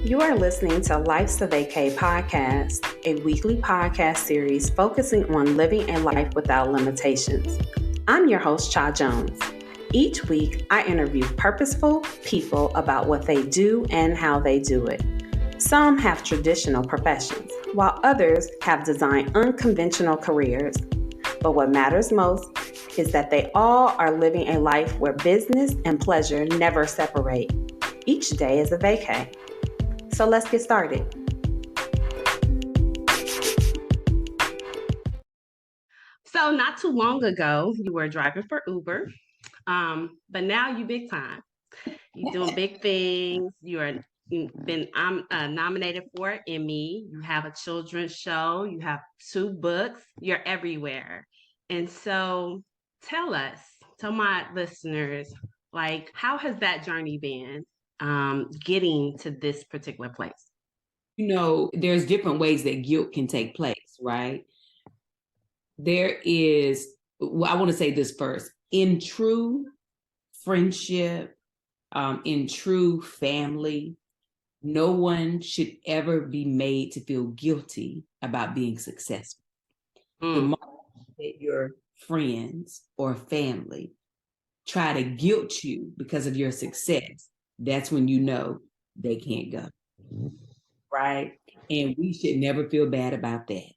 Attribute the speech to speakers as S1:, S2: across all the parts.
S1: You are listening to Life's a Vacay podcast, a weekly podcast series focusing on living a life without limitations. I'm your host, Cha Jones. Each week, I interview purposeful people about what they do and how they do it. Some have traditional professions, while others have designed unconventional careers. But what matters most is that they all are living a life where business and pleasure never separate. Each day is a vacay. So let's get started. So not too long ago, you were driving for Uber, but now you big time. You're doing big things. You've been nominated for an Emmy. You have a children's show. You have 2 books. You're everywhere. And so tell my listeners, like, how has that journey been getting to this particular place?
S2: There's different ways that guilt can take place, right? There is, I want to say this first. In true friendship, in true family, no one should ever be made to feel guilty about being successful. The moment that your friends or family try to guilt you because of your success, that's when you know they can't go. Right? And we should never feel bad about that.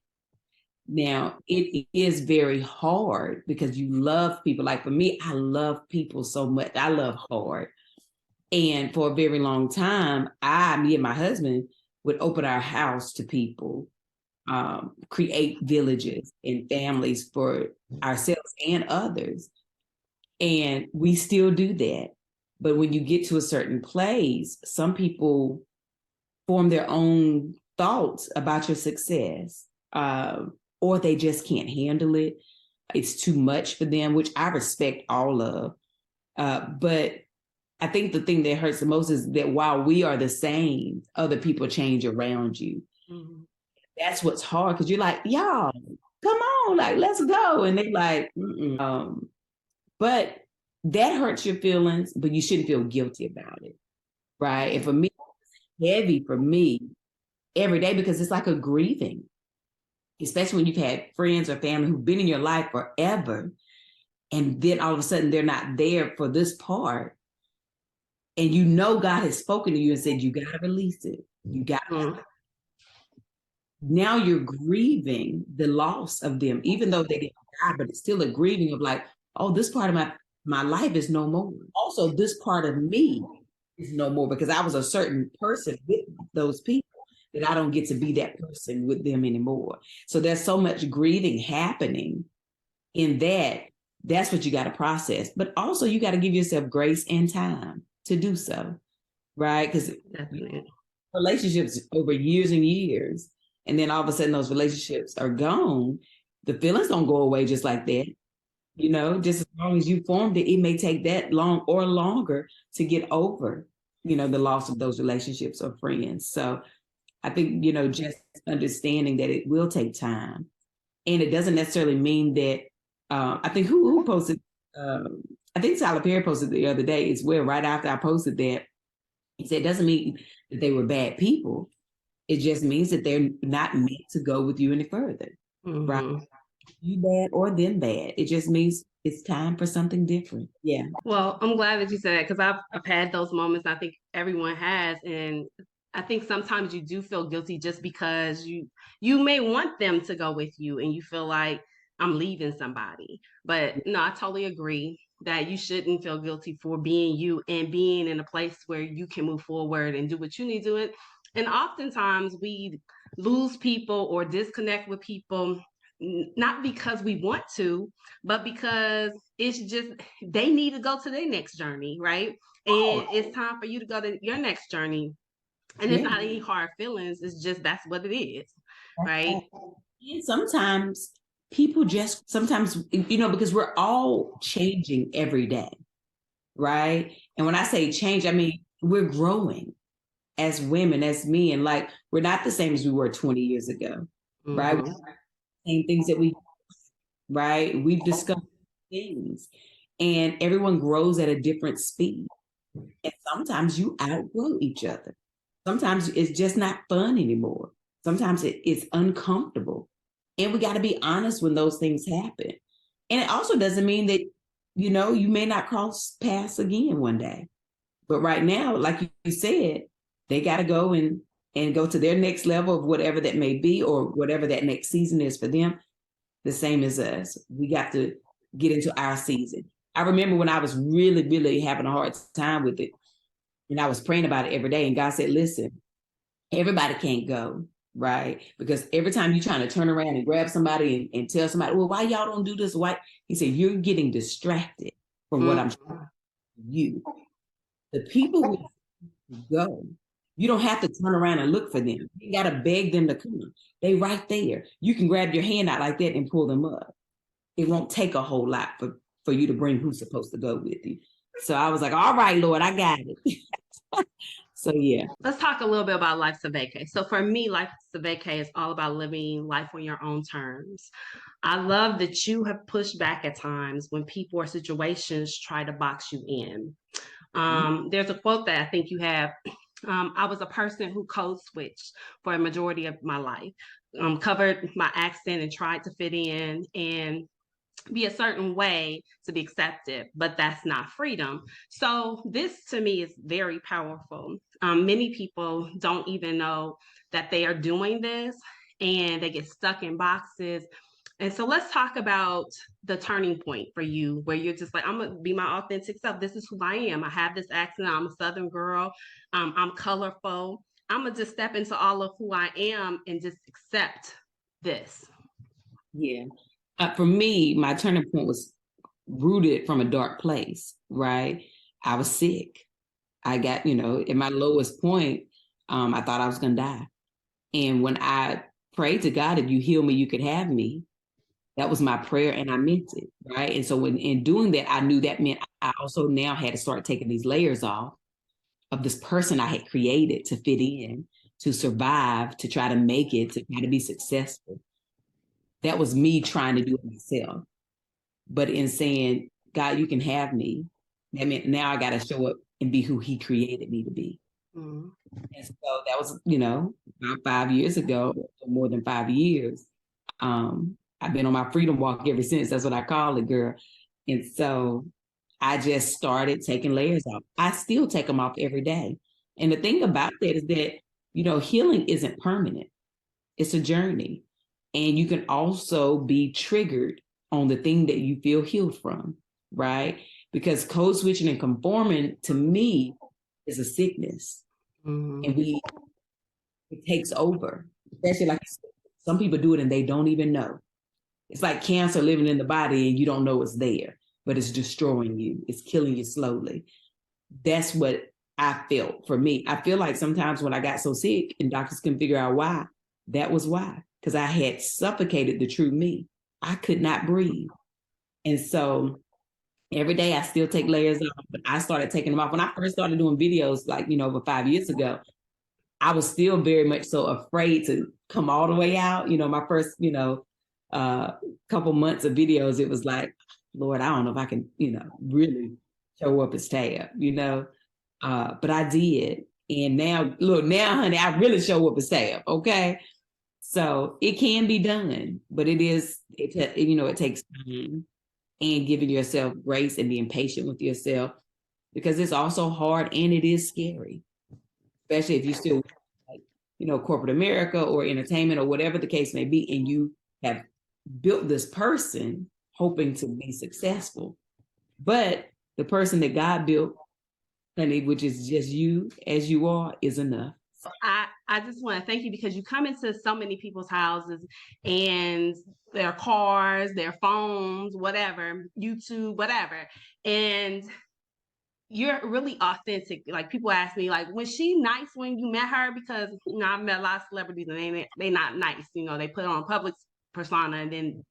S2: Now, it is very hard because you love people. Like for me, I love people so much. I love hard. And for a very long time, me and my husband would open our house to people, create villages and families for ourselves and others. And we still do that. But when you get to a certain place, some people form their own thoughts about your success, or they just can't handle it. It's too much for them, which I respect all of. But I think the thing that hurts the most is that while we are the same, other people change around you. Mm-hmm. That's what's hard, because you're like, y'all, come on, like, let's go. And they're like, but that hurts your feelings, but you shouldn't feel guilty about it, right? And for me, heavy for me every day, because it's like a grieving, especially when you've had friends or family who've been in your life forever, and then all of a sudden they're not there for this part, and you know God has spoken to you and said you got to release it. You got to. Now you're grieving the loss of them, even though they didn't die, but it's still a grieving of like, oh, this part of my life is no more. Also, this part of me is no more, because I was a certain person with those people that I don't get to be that person with them anymore. So there's so much grieving happening in that. That's what you got to process. But also you got to give yourself grace and time to do so, right? Because relationships over years and years, and then all of a sudden those relationships are gone, the feelings don't go away just like that. Just as long as you formed it, it may take that long or longer to get over, the loss of those relationships or friends. So I think, just understanding that it will take time. And it doesn't necessarily mean that, I think who posted, I think Tyler Perry posted the other day as well, right after I posted that. He said, it doesn't mean that they were bad people. It just means that they're not meant to go with you any further, right? You bad or them bad. It just means it's time for something different. Yeah.
S1: Well, I'm glad that you said that, because I've had those moments. I think everyone has. And I think sometimes you do feel guilty just because you may want them to go with you and you feel like, I'm leaving somebody. But no, I totally agree that you shouldn't feel guilty for being you and being in a place where you can move forward and do what you need to do. And oftentimes we lose people or disconnect with people, not because we want to, but because it's just they need to go to their next journey, right? And it's time for you to go to your next journey. And it's not any hard feelings. It's just that's what it is, right?
S2: And sometimes people just because we're all changing every day, right? And when I say change, I mean we're growing as women, as men. Like, we're not the same as we were 20 years ago, right? Same things that right? We've discovered things, and everyone grows at a different speed. And sometimes you outgrow each other. Sometimes it's just not fun anymore. Sometimes it's uncomfortable. And we got to be honest when those things happen. And it also doesn't mean that, you may not cross paths again one day. But right now, like you said, they got to go and go to their next level of whatever that may be, or whatever that next season is for them. The same as us. We got to get into our season. I remember when I was really, really having a hard time with it, and I was praying about it every day. And God said, listen, everybody can't go, right? Because every time you're trying to turn around and grab somebody and tell somebody, well, why y'all don't do this? Why? He said, you're getting distracted from what I'm trying to you. The people will go. You don't have to turn around and look for them. You got to beg them to come. They right there. You can grab your hand out like that and pull them up. It won't take a whole lot for you to bring who's supposed to go with you. So I was like, all right, Lord, I got it. So yeah.
S1: Let's talk a little bit about Life's a Vacay. So for me, Life's a Vacay is all about living life on your own terms. I love that you have pushed back at times when people or situations try to box you in. There's a quote that I think you have. I was a person who code switched for a majority of my life, covered my accent and tried to fit in and be a certain way to be accepted, but that's not freedom. So this to me is very powerful. Many people don't even know that they are doing this, and they get stuck in boxes. And so let's talk about the turning point for you where you're just like, I'm gonna be my authentic self. This is who I am. I have this accent. I'm a Southern girl. I'm colorful. I'm gonna just step into all of who I am and just accept this.
S2: Yeah. For me, my turning point was rooted from a dark place, right? I was sick. I got, at my lowest point, I thought I was going to die. And when I prayed to God, if you heal me, you could have me. That was my prayer, and I meant it, right? And so in doing that, I knew that meant I also now had to start taking these layers off of this person I had created to fit in, to survive, to try to make it, to try to be successful. That was me trying to do it myself. But in saying, God, you can have me, that meant now I got to show up and be who he created me to be. Mm-hmm. And so that was, about 5 years ago, more than 5 years. I've been on my freedom walk ever since. That's what I call it, girl. And so I just started taking layers off. I still take them off every day. And the thing about that is that, healing isn't permanent. It's a journey. And you can also be triggered on the thing that you feel healed from, right? Because code switching and conforming to me is a sickness. Mm-hmm. And it takes over, especially like some people do it and they don't even know. It's like cancer living in the body and you don't know it's there, but it's destroying you. It's killing you slowly. That's what I felt for me. I feel like sometimes when I got so sick and doctors couldn't figure out why, that was why. Because I had suffocated the true me. I could not breathe. And so every day I still take layers off, but I started taking them off. When I first started doing videos, like, over 5 years ago, I was still very much so afraid to come all the way out. My first, couple months of videos, it was like, Lord, I don't know if I can, really show up as Tab, but I did. And now, look, honey, I really show up as Tab, okay? So it can be done, but it takes time and giving yourself grace and being patient with yourself, because it's also hard and it is scary, especially if you still, corporate America or entertainment or whatever the case may be, and you have built this person hoping to be successful. But the person that God built, honey, which is just you as you are, is enough.
S1: I just want to thank you, because you come into so many people's houses and their cars, their phones, whatever, YouTube, whatever. And you're really authentic. Like, people ask me, like, was she nice when you met her? Because, I've met a lot of celebrities and they not nice. They put on a public persona and then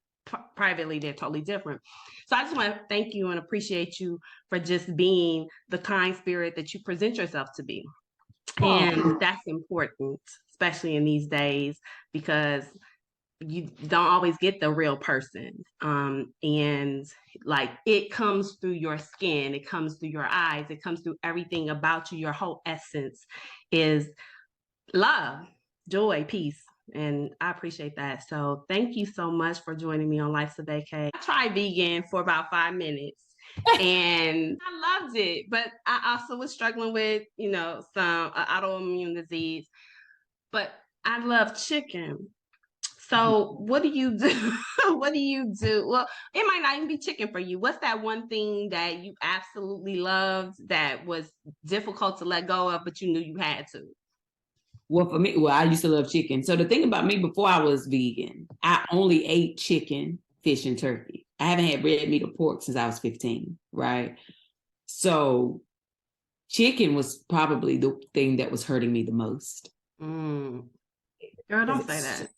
S1: privately they're totally different. So I just want to thank you and appreciate you for just being the kind spirit that you present yourself to be. And that's important, especially in these days, because you don't always get the real person. And like, it comes through your skin, it comes through your eyes, it comes through everything about you. Your whole essence is love, joy, peace. And I appreciate that. So thank you so much for joining me on Life's a Vacay. I tried vegan for about 5 minutes and I loved it, but I also was struggling with, some autoimmune disease, but I love chicken. So what do you do? What do you do? Well, it might not even be chicken for you. What's that one thing that you absolutely loved that was difficult to let go of, but you knew you had to?
S2: Well, for me, I used to love chicken. So the thing about me before I was vegan, I only ate chicken, fish, and turkey. I haven't had red meat or pork since I was 15, right? So chicken was probably the thing that was hurting me the most.
S1: Mm. Girl, don't say that.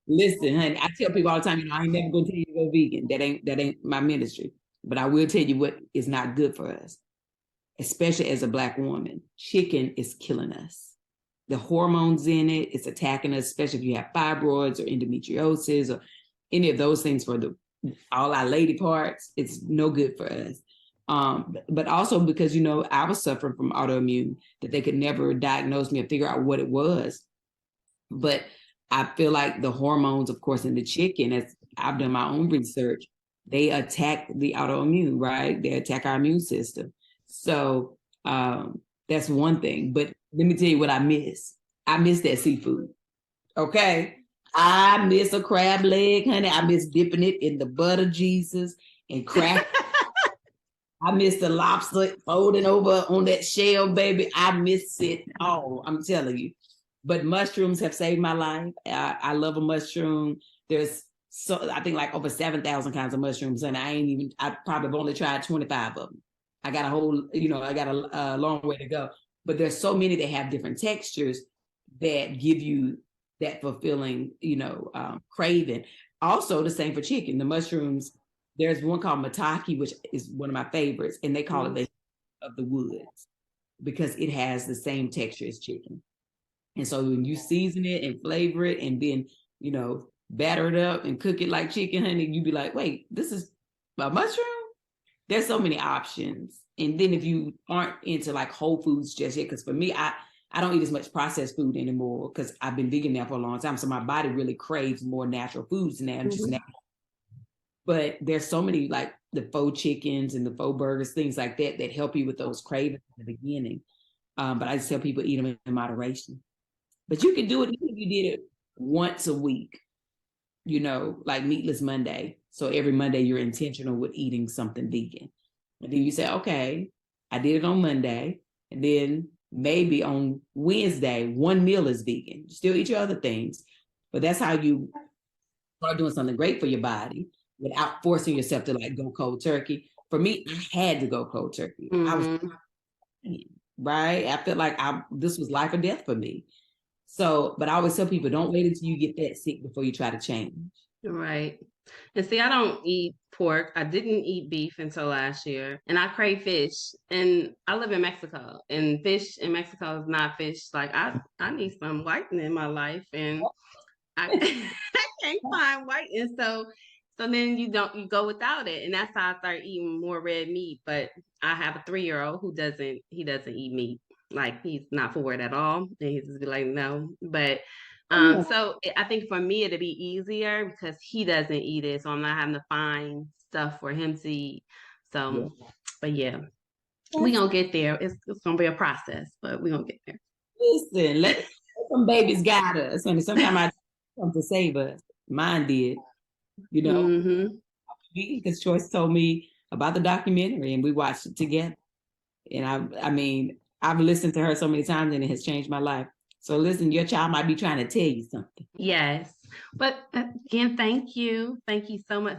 S2: Listen, honey, I tell people all the time, I ain't never gonna tell you to go vegan. That ain't my ministry. But I will tell you what is not good for us, especially as a Black woman. Chicken is killing us. The hormones in it, it's attacking us, especially if you have fibroids or endometriosis or any of those things for all our lady parts. It's no good for us. But also because, I was suffering from autoimmune, that they could never diagnose me or figure out what it was. But I feel like the hormones, of course, in the chicken, as I've done my own research, they attack the autoimmune, right? They attack our immune system. So that's one thing. But let me tell you what I miss. I miss that seafood. Okay. I miss a crab leg, honey. I miss dipping it in the butter Jesus and crack. I miss the lobster folding over on that shell, baby. I miss it all. I'm telling you. But mushrooms have saved my life. I love a mushroom. There's I think like over 7,000 kinds of mushrooms, and I probably have only tried 25 of them. I got a long way to go. But there's so many that have different textures that give you that fulfilling, craving. Also, the same for chicken. The mushrooms, there's one called maitake, which is one of my favorites, and they call it the of the woods because it has the same texture as chicken. And so when you season it and flavor it and then, batter it up and cook it like chicken, honey, you'd be like, wait, this is a mushroom? There's so many options. And then if you aren't into like whole foods just yet, because for me, I don't eat as much processed food anymore because I've been vegan now for a long time. So my body really craves more natural foods now, just natural. But there's so many like the faux chickens and the faux burgers, things like that, that help you with those cravings in the beginning. But I just tell people eat them in moderation. But you can do it even if you did it once a week, like Meatless Monday. So every Monday you're intentional with eating something vegan. And then you say, okay, I did it on Monday. And then maybe on Wednesday, one meal is vegan. You still eat your other things. But that's how you start doing something great for your body without forcing yourself to like go cold turkey. For me, I had to go cold turkey. I was right. I felt like this was life or death for me. So, but I always tell people, don't wait until you get that sick before you try to change.
S1: Right. And see, I don't eat pork. I didn't eat beef until last year. And I crave fish. And I live in Mexico. And fish in Mexico is not fish. Like I need some whitening in my life. And I, I can't find white. And so then you go without it. And that's how I started eating more red meat. But I have a 3-year-old who doesn't eat meat. Like he's not for it at all. And he's just be like, no. But so I think for me it'd be easier because he doesn't eat it. So I'm not having to find stuff for him to eat. So but yeah. We gonna get there. It's gonna be a process, but we gonna get there.
S2: Listen, let some babies guide us. And sometimes I come to save us. Mine did, because Choice told me about the documentary and we watched it together. And I mean, I've listened to her so many times and it has changed my life. So listen, your child might be trying to tell you something.
S1: Yes. But again, thank you. Thank you so much.